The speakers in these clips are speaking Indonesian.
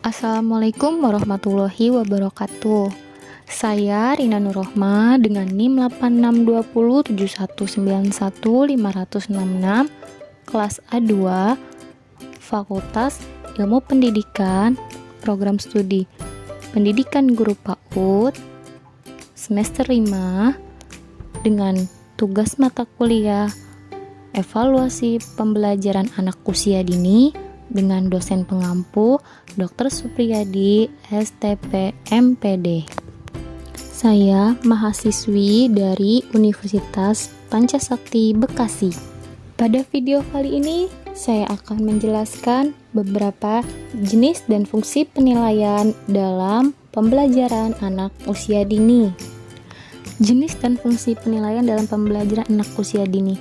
Assalamualaikum warahmatullahi wabarakatuh. Saya Rina Nurrohma dengan NIM 86207191566 kelas A2 Fakultas Ilmu Pendidikan Program Studi Pendidikan Guru PAUD semester 5 dengan tugas mata kuliah Evaluasi Pembelajaran Anak Usia Dini dengan dosen pengampu Dr. Supriyadi, STP, MPD. Saya mahasiswi dari Universitas Pancasakti Bekasi. Pada video kali ini, saya akan menjelaskan beberapa jenis dan fungsi penilaian dalam pembelajaran anak usia dini. Jenis dan fungsi penilaian dalam pembelajaran anak usia dini.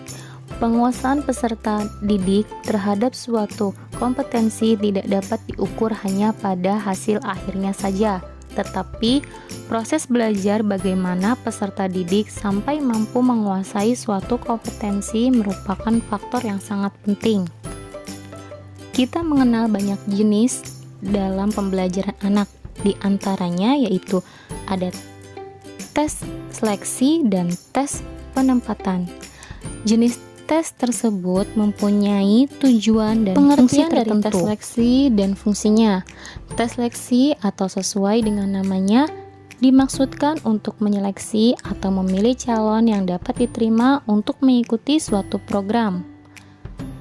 Penguasaan peserta didik terhadap suatu kompetensi tidak dapat diukur hanya pada hasil akhirnya saja, tetapi proses belajar bagaimana peserta didik sampai mampu menguasai suatu kompetensi merupakan faktor yang sangat penting. Kita mengenal banyak jenis dalam pembelajaran anak, di antaranya yaitu ada tes seleksi dan tes penempatan. Jenis tes tersebut mempunyai tujuan dan fungsi tertentu. Tes seleksi dan fungsinya. Tes seleksi atau sesuai dengan namanya dimaksudkan untuk menyeleksi atau memilih calon yang dapat diterima untuk mengikuti suatu program.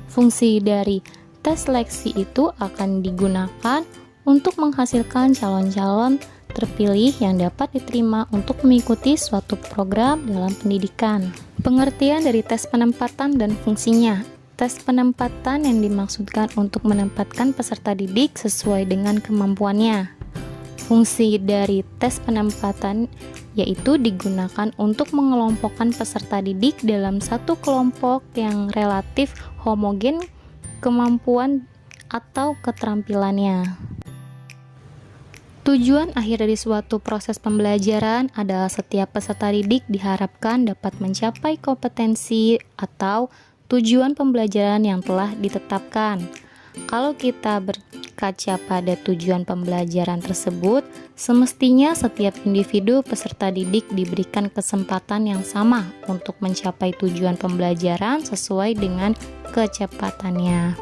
Fungsi dari tes seleksi itu akan digunakan untuk menghasilkan calon-calon terpilih yang dapat diterima untuk mengikuti suatu program dalam pendidikan. Pengertian dari tes penempatan dan fungsinya. Tes penempatan yang dimaksudkan untuk menempatkan peserta didik sesuai dengan kemampuannya. Fungsi dari tes penempatan yaitu digunakan untuk mengelompokkan peserta didik dalam satu kelompok yang relatif homogen kemampuan atau keterampilannya. Tujuan akhir dari suatu proses pembelajaran adalah setiap peserta didik diharapkan dapat mencapai kompetensi atau tujuan pembelajaran yang telah ditetapkan. Kalau kita berkaca pada tujuan pembelajaran tersebut, semestinya setiap individu peserta didik diberikan kesempatan yang sama untuk mencapai tujuan pembelajaran sesuai dengan kecepatannya.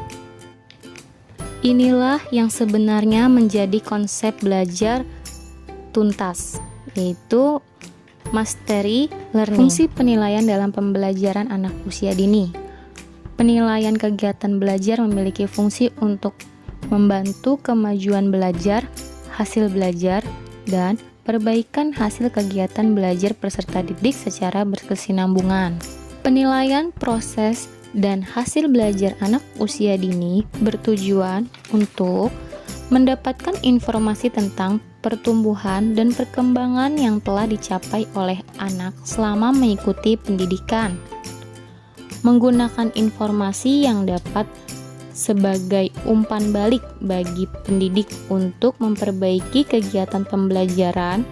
Inilah yang sebenarnya menjadi konsep belajar tuntas, yaitu mastery learning. Fungsi penilaian dalam pembelajaran anak usia dini. Penilaian kegiatan belajar memiliki fungsi untuk membantu kemajuan belajar, hasil belajar, dan perbaikan hasil kegiatan belajar peserta didik secara berkesinambungan. Penilaian proses dan hasil belajar anak usia dini bertujuan untuk mendapatkan informasi tentang pertumbuhan dan perkembangan yang telah dicapai oleh anak selama mengikuti pendidikan. Menggunakan informasi yang dapat sebagai umpan balik bagi pendidik untuk memperbaiki kegiatan pembelajaran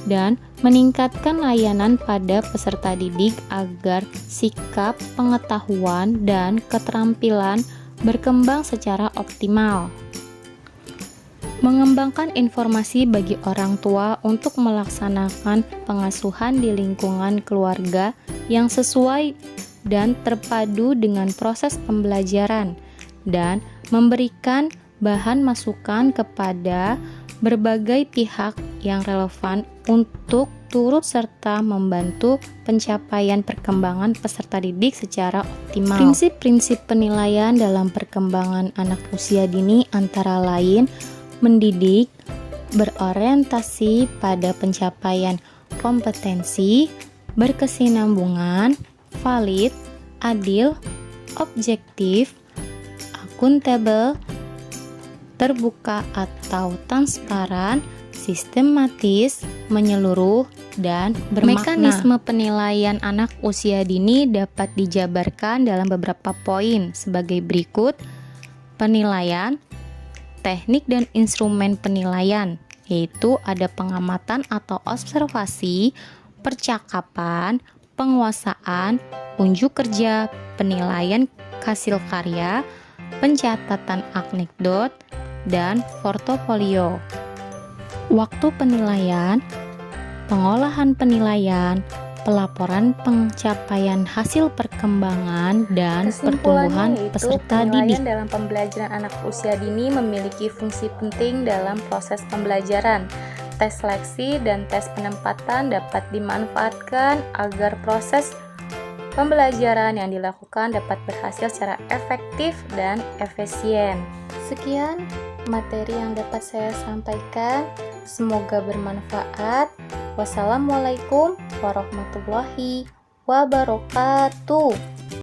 dan meningkatkan layanan pada peserta didik agar sikap, pengetahuan, dan keterampilan berkembang secara optimal. Mengembangkan informasi bagi orang tua untuk melaksanakan pengasuhan di lingkungan keluarga yang sesuai dan terpadu dengan proses pembelajaran, dan memberikan bahan masukan kepada berbagai pihak yang relevan untuk turut serta membantu pencapaian perkembangan peserta didik secara optimal. Prinsip-prinsip penilaian dalam perkembangan anak usia dini antara lain mendidik berorientasi pada pencapaian kompetensi, berkesinambungan, valid, adil, objektif, akuntabel, terbuka atau transparan, sistematis, menyeluruh, dan bermakna. Mekanisme penilaian anak usia dini dapat dijabarkan dalam beberapa poin sebagai berikut. Penilaian, teknik dan instrumen penilaian, yaitu ada pengamatan atau observasi, percakapan, penguasaan, unjuk kerja, penilaian hasil karya, pencatatan anekdot, dan portofolio. Waktu penilaian, pengolahan penilaian, pelaporan pencapaian hasil perkembangan, dan pertumbuhan peserta didik. Penilaian dalam pembelajaran anak usia dini memiliki fungsi penting dalam proses pembelajaran. Tes seleksi dan tes penempatan dapat dimanfaatkan agar proses pembelajaran yang dilakukan dapat berhasil secara efektif dan efisien. Sekian materi yang dapat saya sampaikan. Semoga bermanfaat. Wassalamualaikum warahmatullahi wabarakatuh.